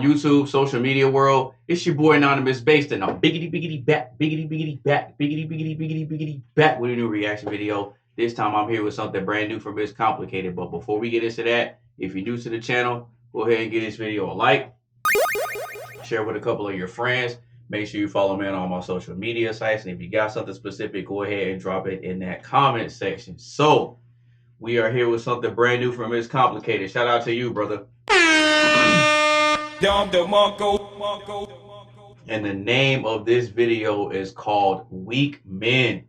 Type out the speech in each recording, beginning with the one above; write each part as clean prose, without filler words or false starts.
YouTube, social media world. It's your boy AnonymousBased, and I'm biggity back with a new reaction video. This time I'm here with something brand new from It's Complicated. But before we get into that, if you're new to the channel, go ahead and give this video a like, share with a couple of your friends. Make sure you follow me on all my social media sites. And if you got something specific, go ahead and drop it in that comment section. So we are here with something brand new from It's Complicated. Shout out to you, brother. And the name of this video is called Weak Men,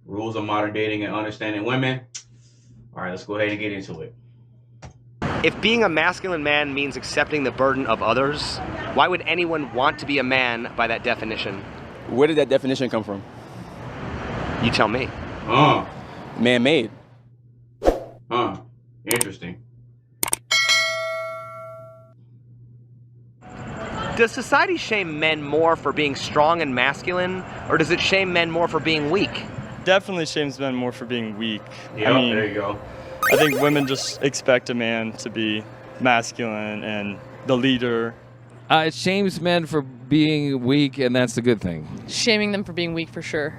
Rules of Modern Dating and Understanding Women. All right, let's go ahead and get into it. If being a masculine man means accepting the burden of others, why would anyone want to be a man by that definition? Where did that definition come from? You tell me. Man-made. Interesting. Does society shame men more for being strong and masculine, or does it shame men more for being weak? Definitely shames men more for being weak. Yeah, there you go. I think women just expect a man to be masculine and the leader. It shames men for being weak, and that's a good thing. Shaming them for being weak, for sure.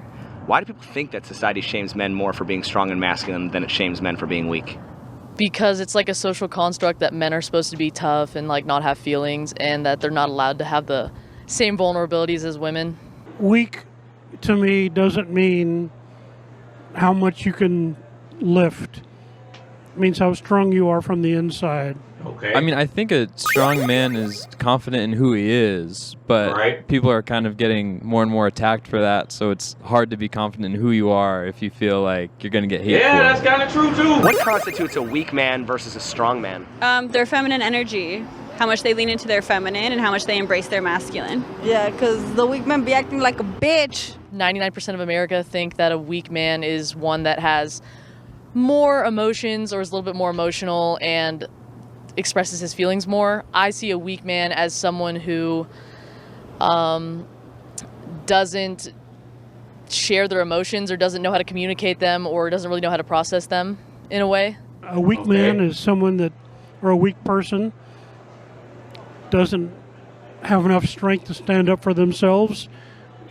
Why do people think that society shames men more for being strong and masculine than it shames men for being weak? Because it's like a social construct that men are supposed to be tough and like not have feelings, and that they're not allowed to have the same vulnerabilities as women. Weak to me doesn't mean how much you can lift. It means how strong you are from the inside. Okay. I mean, I think a strong man is confident in who he is, but people are kind of getting more and more attacked for that, so it's hard to be confident in who you are if you feel like you're going to get hate for it. Yeah, that's kind of true too. What constitutes a weak man versus a strong man? Their feminine energy. How much they lean into their feminine and how much they embrace their masculine. Yeah, because the weak men be acting like a bitch. 99% of America think that a weak man is one that has more emotions or is a little bit more emotional and expresses his feelings more. I see a weak man as someone who doesn't share their emotions or doesn't know how to communicate them or doesn't really know how to process them in a way. A weak man is someone that, or a weak person, doesn't have enough strength to stand up for themselves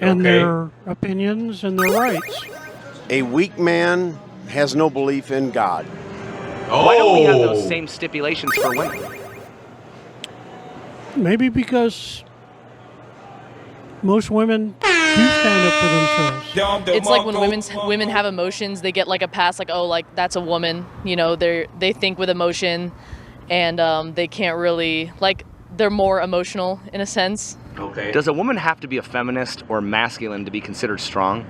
and their opinions and their rights. A weak man has no belief in God. Why don't we have those same stipulations for women? Maybe because most women do stand up for themselves. It's like when women have emotions, they get like a pass, like, oh, like that's a woman. You know, they think with emotion, and they can't really, like, they're more emotional in a sense. Okay. Does a woman have to be a feminist or masculine to be considered strong?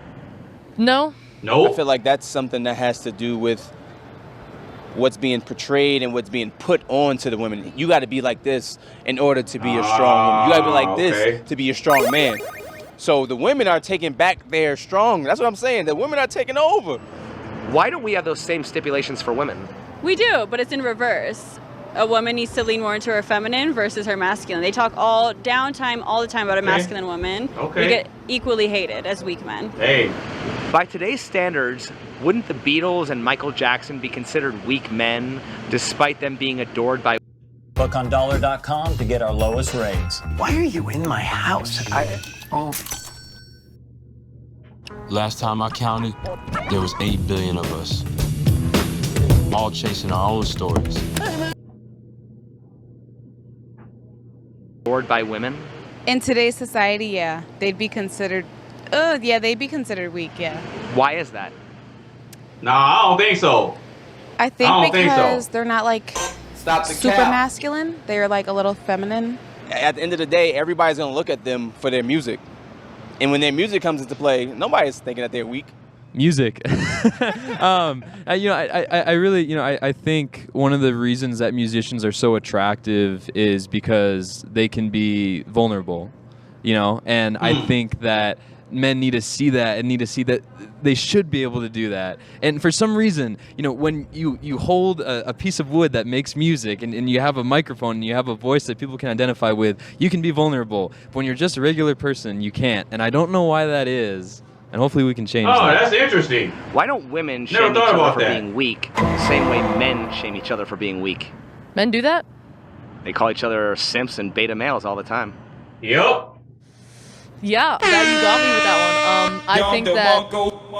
No. No. I feel like that's something that has to do with what's being portrayed and what's being put on to the women. You got to be like this in order to be a strong woman. You got to be like this to be a strong man. So the women are taking back their strong. That's what I'm saying. The women are taking over. Why don't we have those same stipulations for women? We do, but it's in reverse. A woman needs to lean more into her feminine versus her masculine. They talk all the time about a masculine woman. We get equally hated as weak men. Hey. By today's standards, wouldn't the Beatles and Michael Jackson be considered weak men despite them being adored by... Book on dollar.com to get our lowest rates. Why are you in my house? Last time I counted, there was 8 billion of us, all chasing our own stories. Adored by women? In today's society, yeah. They'd be considered, they'd be considered weak, yeah. Why is that? Nah, I don't think so. I think because they're not like super masculine. They're like a little feminine. At the end of the day, everybody's going to look at them for their music. And when their music comes into play, nobody's thinking that they're weak. Music. I really, I think one of the reasons that musicians are so attractive is because they can be vulnerable, and I think that men need to see that and need to see that they should be able to do that. And for some reason, when you hold a piece of wood that makes music and you have a microphone and you have a voice that people can identify with, you can be vulnerable. But when you're just a regular person, you can't. And I don't know why that is. And hopefully we can change that. Oh, that's interesting. Why don't women shame each other for being weak, the same way men shame each other for being weak? Men do that? They call each other simps and beta males all the time. Yep. Yeah, that you got me with that one. I think that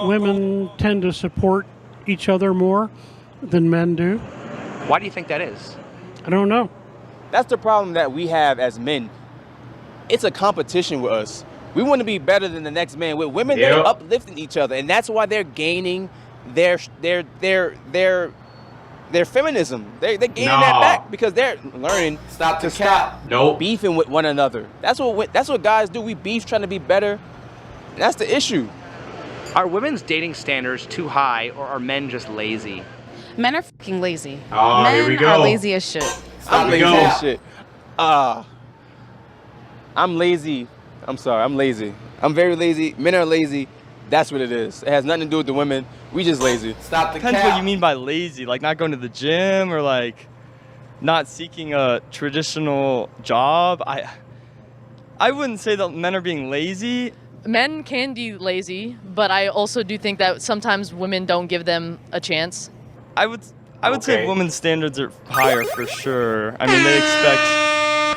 women tend to support each other more than men do. Why do you think that is? I don't know. That's the problem that we have as men. It's a competition with us. We want to be better than the next man. With women, they're uplifting each other, and that's why they're gaining their feminism. They're gaining that back because they're learning to stop beefing with one another. That's what guys do. We beef trying to be better. That's the issue. Are women's dating standards too high, or are men just lazy? Men are fucking lazy. Oh, men here we go. are lazy as shit. I'm lazy as shit. I'm lazy. I'm sorry, I'm lazy. I'm very lazy. Men are lazy. That's what it is. It has nothing to do with the women. We just lazy. Depends what you mean by lazy. Like not going to the gym or like not seeking a traditional job. I wouldn't say that men are being lazy. Men can be lazy, but I also do think that sometimes women don't give them a chance. I would say women's standards are higher for sure. I mean, they expect.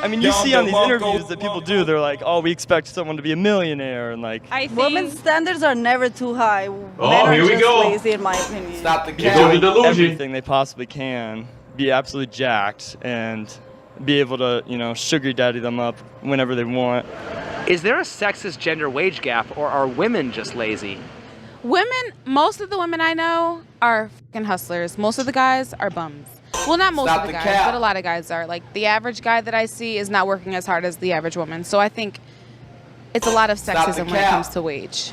I mean, you see on these interviews that people do, they're like, oh, we expect someone to be a millionaire, and like. I think women's standards are never too high. Men are here we just go. lazy, in my opinion. Stop the cap. Everything they possibly can, be absolutely jacked, and be able to, you know, sugar daddy them up whenever they want. Is there a sexist gender wage gap, or are women just lazy? Women, most of the women I know are fucking hustlers. Most of the guys are bums. Well, not most of the guys, but a lot of guys are. Like, the average guy that I see is not working as hard as the average woman. So I think it's a lot of sexism when it comes to wage.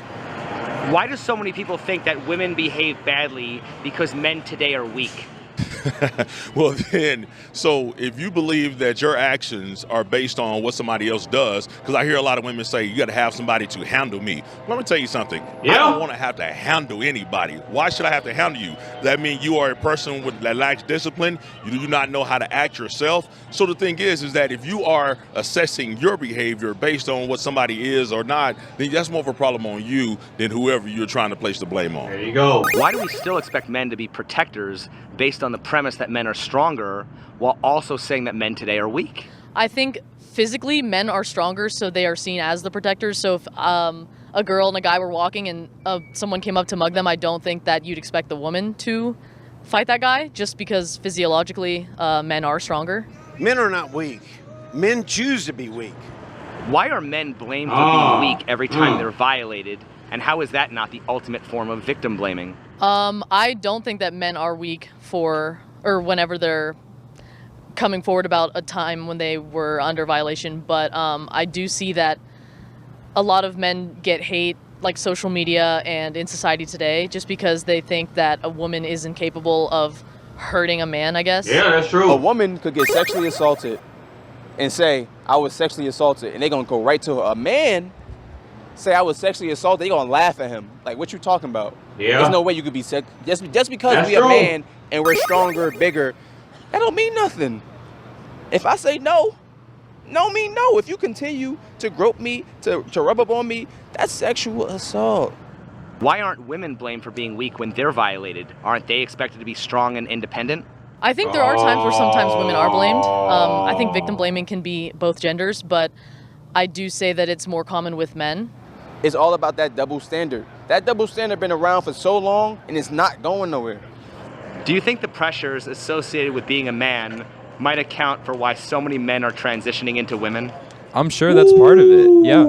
Why do so many people think that women behave badly because men today are weak? Well, then, so if you believe that your actions are based on what somebody else does, because I hear a lot of women say, you got to have somebody to handle me. Let me tell you something. I don't want to have to handle anybody. Why should I have to handle you? That means you are a person that lacks discipline. You do not know how to act yourself. So the thing is that if you are assessing your behavior based on what somebody is or not, then that's more of a problem on you than whoever you're trying to place the blame on. There you go. Why do we still expect men to be protectors based on the premise that men are stronger, while also saying that men today are weak? I think physically men are stronger, so they are seen as the protectors. So if a girl and a guy were walking and someone came up to mug them, I don't think that you'd expect the woman to fight that guy, just because physiologically men are stronger. Men are not weak. Men choose to be weak. Why are men blamed for being weak every time they're violated? And how is that not the ultimate form of victim blaming? I don't think that men are weak whenever they're coming forward about a time when they were under violation, but I do see that a lot of men get hate, like social media and in society today, just because they think that a woman is incapable of hurting a man, I guess. Yeah, that's true. A woman could get sexually assaulted and say, I was sexually assaulted, and they're going to go right to her. A man say I was sexually assaulted, they're going to laugh at him. Like, what you talking about? Yeah. There's no way you could be just because we a man and we're stronger, bigger, that don't mean nothing. If I say no mean no. If you continue to grope me, to rub up on me, that's sexual assault. Why aren't women blamed for being weak when they're violated? Aren't they expected to be strong and independent? I think there are times where sometimes women are blamed. I think victim blaming can be both genders, but I do say that it's more common with men. It's all about that double standard. That double standard been around for so long, and it's not going nowhere. Do you think the pressures associated with being a man might account for why so many men are transitioning into women? I'm sure that's part of it. Yeah.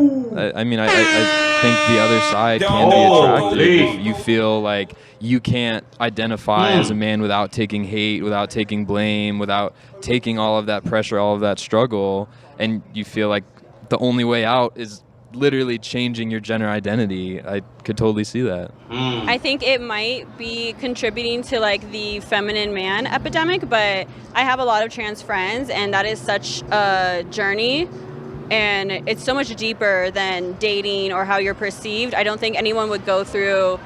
I mean, I think the other side can be attractive if you feel like you can't identify as a man without taking hate, without taking blame, without taking all of that pressure, all of that struggle, and you feel like the only way out is literally changing your gender identity. I could totally see that. I think it might be contributing to like the feminine man epidemic, but I have a lot of trans friends, and that is such a journey, and it's so much deeper than dating or how you're perceived. I don't think anyone would go through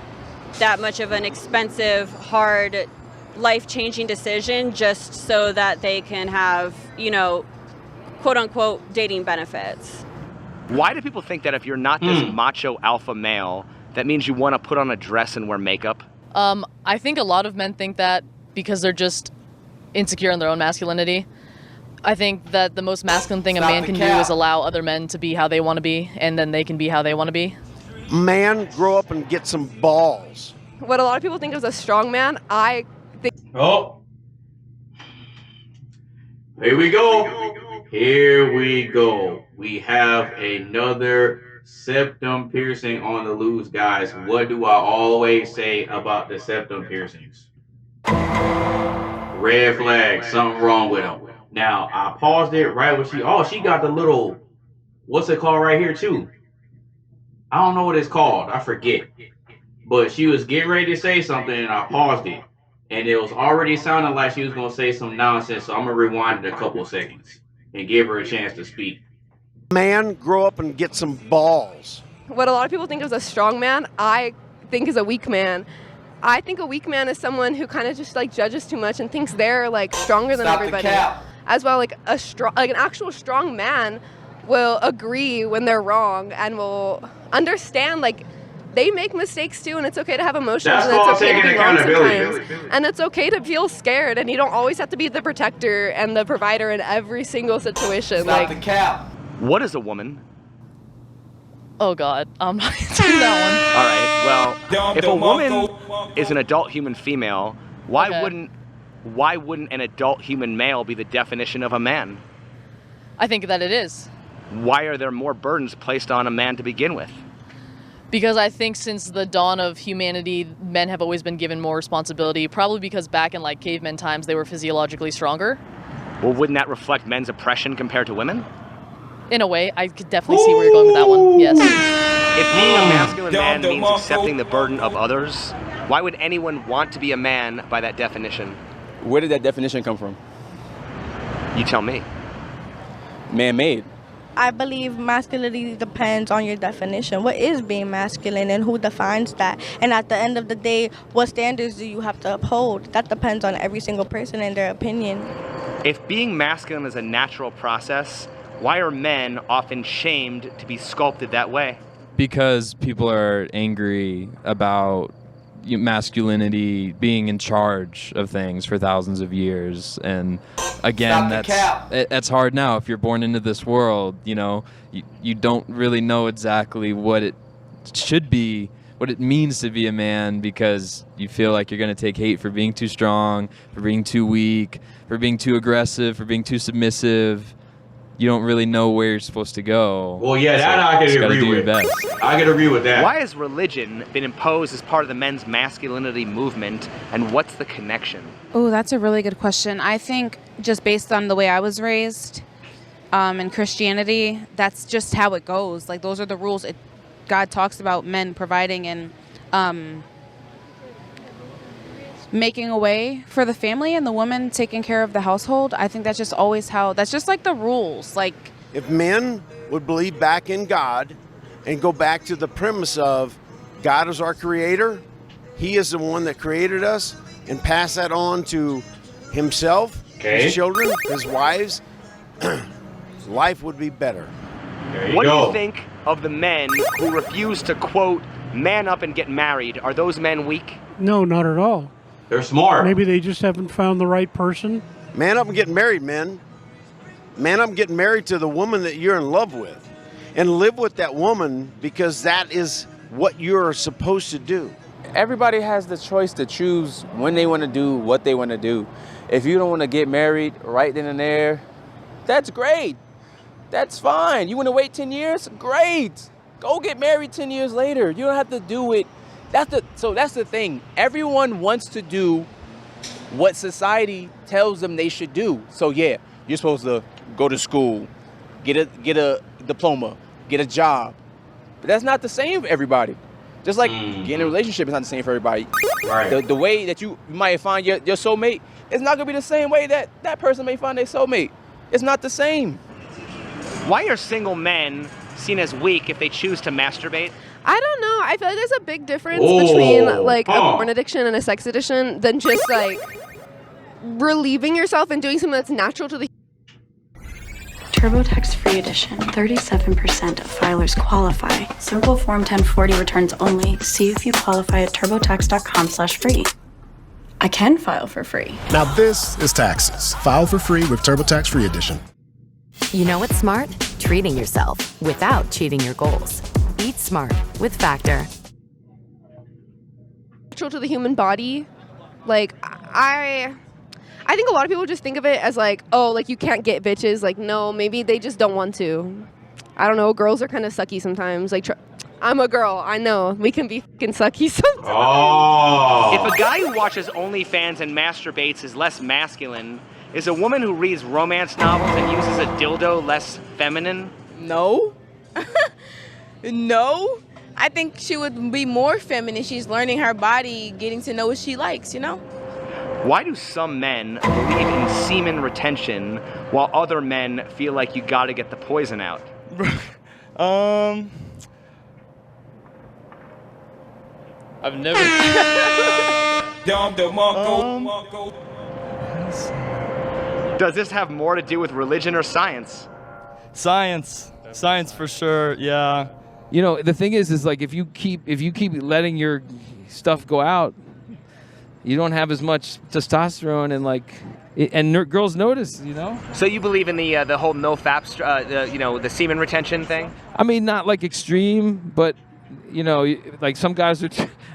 that much of an expensive, hard, life-changing decision just so that they can have, you know, quote-unquote dating benefits. Why do people think that if you're not this macho alpha male, that means you want to put on a dress and wear makeup? I think a lot of men think that because they're just insecure in their own masculinity. I think that the most masculine thing a man can do is allow other men to be how they want to be, and then they can be how they want to be. Man, grow up and get some balls. What a lot of people think of as a strong man, I think. Oh. Here we go. Here we go. We have another septum piercing on the loose, guys. What do I always say about the septum piercings? Red flag, something wrong with them. Now, I paused it right when she got the little, what's it called right here too? I don't know what it's called. I forget. But she was getting ready to say something and I paused it. And it was already sounding like she was going to say some nonsense. So I'm going to rewind it a couple of seconds and give her a chance to speak. Man, grow up and get some balls. What a lot of people think of as a strong man, I think is a weak man. I think a weak man is someone who kind of just like judges too much and thinks they're like stronger than everybody. As well, like an actual strong man will agree when they're wrong and will understand like they make mistakes too, and it's okay to have emotions, and it's okay to be wrong sometimes, and it's okay to feel scared, and you don't always have to be the protector and the provider in every single situation. Stop the cap. What is a woman? Oh God, I'm not answering that one. All right. Well, if a woman is an adult human female, why wouldn't an adult human male be the definition of a man? I think that it is. Why are there more burdens placed on a man to begin with? Because I think since the dawn of humanity, men have always been given more responsibility, probably because back in like caveman times, they were physiologically stronger. Well, wouldn't that reflect men's oppression compared to women? In a way, I could definitely see where you're going with that one, yes. If being a masculine man means accepting the burden of others, why would anyone want to be a man by that definition? Where did that definition come from? You tell me. Man-made. I believe masculinity depends on your definition. What is being masculine and who defines that? And at the end of the day, what standards do you have to uphold? That depends on every single person and their opinion. If being masculine is a natural process, why are men often shamed to be sculpted that way? Because people are angry about masculinity being in charge of things for thousands of years, and again, that's hard now. If you're born into this world, you don't really know exactly what it should be, what it means to be a man, because you feel like you're going to take hate for being too strong, for being too weak, for being too aggressive, for being too submissive. You don't really know where you're supposed to go. Well, yeah, that I can agree with. I can agree with that. Why has religion been imposed as part of the men's masculinity movement, and what's the connection? Oh, that's a really good question. I think just based on the way I was raised in Christianity, that's just how it goes. Like, those are the rules. God talks about men providing and making a way for the family and the woman taking care of the household. I think that's just always that's just like the rules. Like, if men would believe back in God and go back to the premise of God is our creator, he is the one that created us, and pass that on to himself, his children, his wives, life would be better. What do you think of the men who refuse to, quote, man up and get married? Are those men weak? No, not at all. They're smart. Maybe they just haven't found the right person. Man up and get married, men. Man up and get married to the woman that you're in love with. And live with that woman, because that is what you're supposed to do. Everybody has the choice to choose when they want to do what they want to do. If you don't want to get married right then and there, that's great. That's fine. You want to wait 10 years? Great. Go get married 10 years later. You don't have to do it. So that's the thing. Everyone wants to do what society tells them they should do. So yeah, you're supposed to go to school, get a diploma, get a job. But that's not the same for everybody. Just like getting a relationship is not the same for everybody. Right. The way that you might find your soulmate is not gonna be the same way that that person may find their soulmate. It's not the same. Why are single men seen as weak if they choose to masturbate? I don't know. I feel like there's a big difference between like a porn addiction and a sex addiction than just like relieving yourself and doing something that's natural to the TurboTax Free Edition. 37% of filers qualify. Simple Form 1040 returns only. See if you qualify at turbotax.com/free. I can file for free. Now this is taxes. File for free with TurboTax Free Edition. You know what's smart? Treating yourself without cheating your goals. Eat smart with Factor. Natural to the human body. Like, I think a lot of people just think of it as like, oh, like you can't get bitches. Like, no, maybe they just don't want to. I don't know. Girls are kind of sucky sometimes. Like, I'm a girl. I know. We can be fucking sucky sometimes. Oh. If a guy who watches OnlyFans and masturbates is less masculine, is a woman who reads romance novels and uses a dildo less feminine? No. No. I think she would be more feminine. She's learning her body, getting to know what she likes, you know? Why do some men believe in semen retention while other men feel like you gotta get the poison out? I've never. Does this have more to do with religion or science? Science for sure. Yeah. You know, the thing is like if you keep letting your stuff go out, you don't have as much testosterone and girls notice, you know. So you believe in the whole no fap, the semen retention thing? I mean, not like extreme, but you know, like some guys are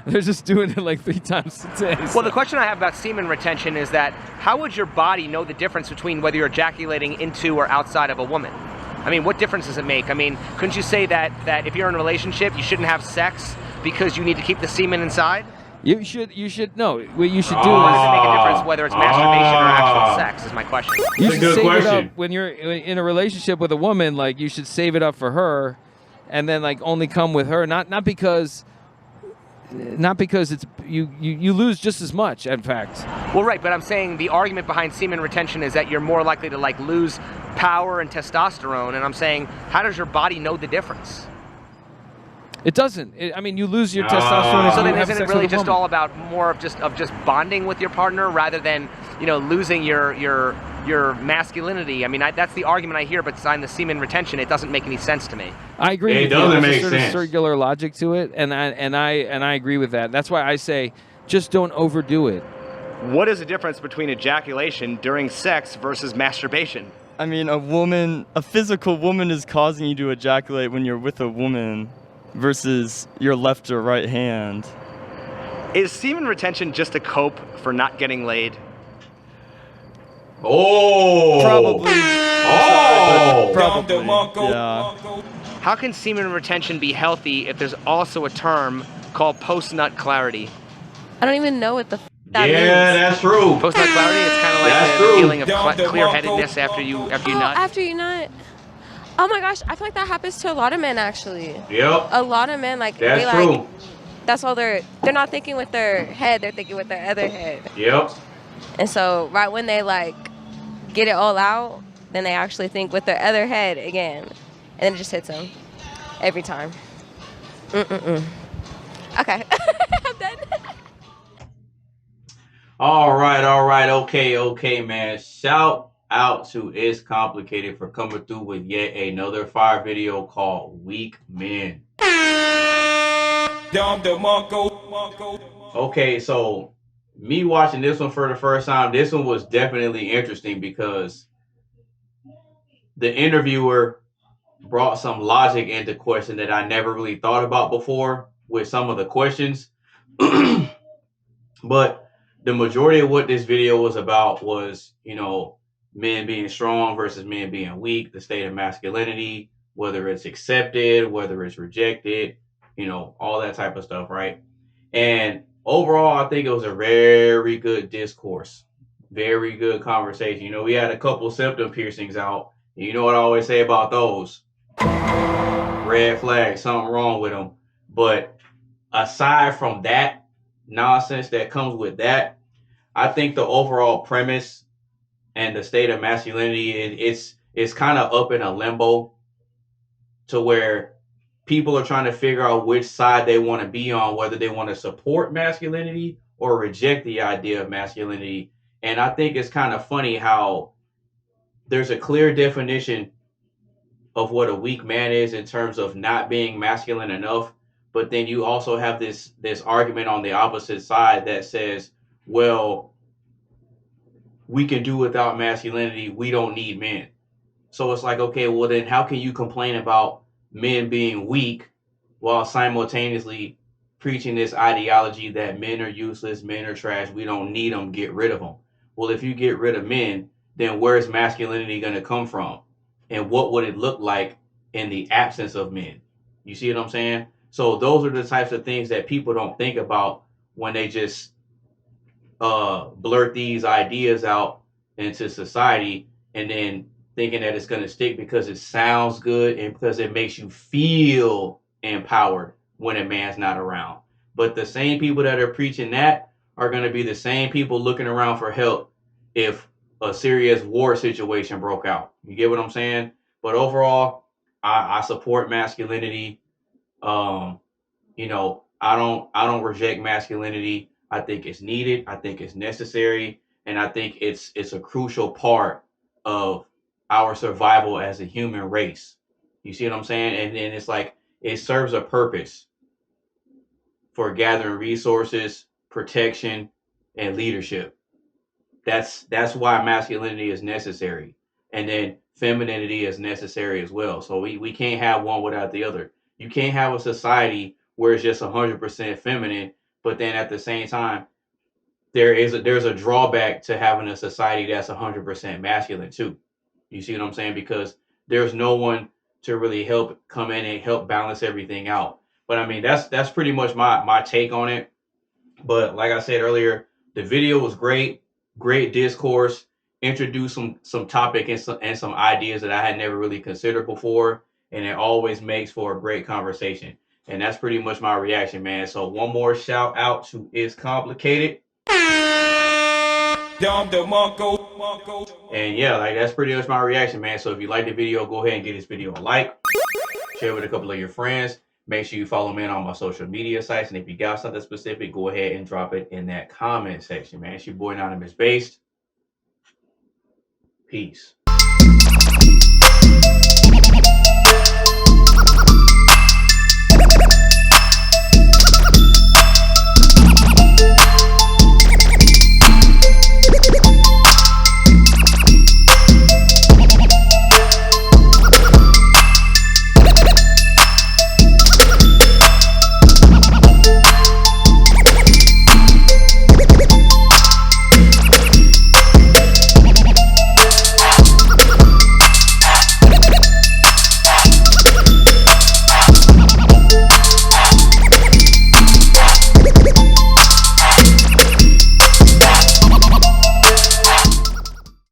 they're just doing it like 3 times a day. Well, the question I have about semen retention is that how would your body know the difference between whether you're ejaculating into or outside of a woman? I mean, what difference does it make? I mean, couldn't you say that if you're in a relationship, you shouldn't have sex because you need to keep the semen inside? You should know what you should do. Why does it make a difference whether it's masturbation or actual sex? Is my question. You should save it up when you're in a relationship with a woman. Like you should save it up for her, and then like only come with her. Not because it's you lose just as much. In fact. Well, right, but I'm saying the argument behind semen retention is that you're more likely to like lose power and testosterone, and I'm saying, how does your body know the difference? It doesn't. I mean, you lose your testosterone. So then, isn't it really just all about more of just bonding with your partner rather than losing your masculinity? I mean, that's the argument I hear, but behind the semen retention, it doesn't make any sense to me. I agree. It doesn't make sense. There's a circular logic to it, and I agree with that. That's why I say, just don't overdo it. What is the difference between ejaculation during sex versus masturbation? I mean, a physical woman is causing you to ejaculate when you're with a woman versus your left or right hand. Is semen retention just a cope for not getting laid? Oh! Probably. Oh! Probably. Yeah. How can semen retention be healthy if there's also a term called post-nut clarity? I don't even know what the that means. Yeah, that's true. Post-nut clarity, it's kind of like the feeling of clear-headedness after you nut. After you nut. Oh my gosh, I feel like that happens to a lot of men actually. Yep. A lot of men like that's they true. Like that's all they're not thinking with their head, they're thinking with their other head. Yep. And so right when they like get it all out, then they actually think with their other head again. And then it just hits them every time. Okay. I'm done. All right. Okay, man. Shout out to It's Complicated for coming through with yet another fire video called Weak Men. Okay, so me watching this one for the first time, this one was definitely interesting because the interviewer brought some logic into question that I never really thought about before with some of the questions. But the majority of what this video was about was, men being strong versus men being weak, the state of masculinity, whether it's accepted, whether it's rejected, all that type of stuff, right? And overall, I think it was a very good discourse, very good conversation. We had a couple septum piercings out. And you know what I always say about those? Red flag, something wrong with them. But aside from that nonsense that comes with that, I think the overall premise and the state of masculinity, it's kind of up in a limbo to where people are trying to figure out which side they want to be on, whether they want to support masculinity or reject the idea of masculinity. And I think it's kind of funny how there's a clear definition of what a weak man is in terms of not being masculine enough. But then you also have this argument on the opposite side that says, well, we can do without masculinity. We don't need men. So it's like, okay, well then how can you complain about men being weak while simultaneously preaching this ideology that men are useless, men are trash, we don't need them, get rid of them. Well, if you get rid of men, then where's masculinity going to come from? And what would it look like in the absence of men? You see what I'm saying? So those are the types of things that people don't think about when they just blurt these ideas out into society and then thinking that it's going to stick because it sounds good and because it makes you feel empowered when a man's not around. But the same people that are preaching that are going to be the same people looking around for help if a serious war situation broke out. You get what I'm saying? But overall, I support masculinity. You know, I don't reject masculinity. I think it's needed. I think it's necessary, and I think it's a crucial part of our survival as a human race. You see what I'm saying? And then it's like it serves a purpose for gathering resources, protection, and leadership. That's why masculinity is necessary. And then femininity is necessary as well. So we can't have one without the other. You can't have a society where it's just 100% feminine, but then at the same time, there's a drawback to having a society that's 100% masculine too. You see what I'm saying? Because there's no one to really help come in and help balance everything out. But I mean, that's pretty much my take on it. But like I said earlier, the video was great, great discourse, introduced some topic and some ideas that I had never really considered before, and it always makes for a great conversation. And that's pretty much my reaction, man. So one more shout out to It's Complicated. And yeah, like that's pretty much my reaction, man. So if you like the video, go ahead and give this video a like, share it with a couple of your friends. Make sure you follow me on all my social media sites. And if you got something specific, go ahead and drop it in that comment section, man. It's your boy AnonymousBased. Peace.